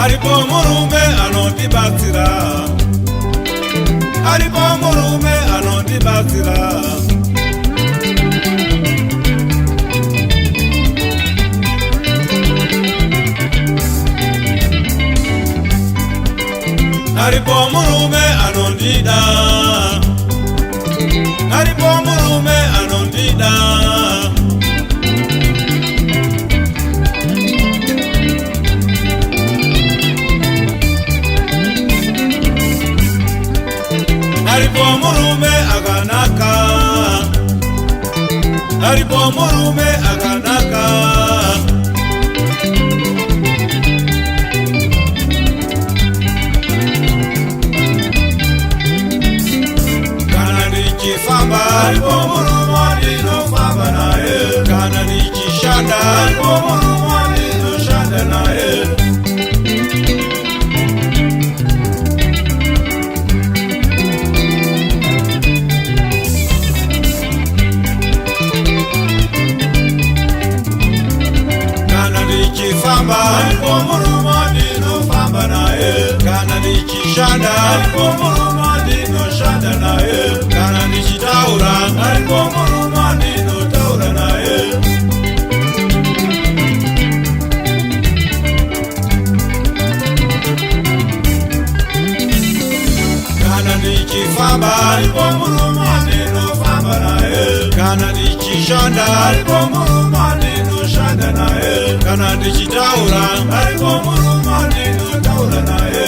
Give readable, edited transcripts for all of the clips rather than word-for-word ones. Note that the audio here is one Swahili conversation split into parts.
Aripo murume anondibatsira, aripo murume anondibatsira. Aripo murume anondida, aripo murume anondida. Aripo murume akanaka, aripo murume akanaka. Kana nichifamba aripo murume ndinofamba naye, kana nichishanda aripo murume ndinoshanda naye. Famba aripo murume ndinofamba naye, kana nichishanda aripo murume ndinoshanda naye, kana nichitaura aripo murume ndinotaura naye. Kana nichifamba aripo murume ndinofamba naye, kana nichishanda aripo murume ndinoshanda naye, kana ndichitaura aripo murume ndinotaura naye.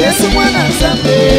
Yesu mwana Nzambe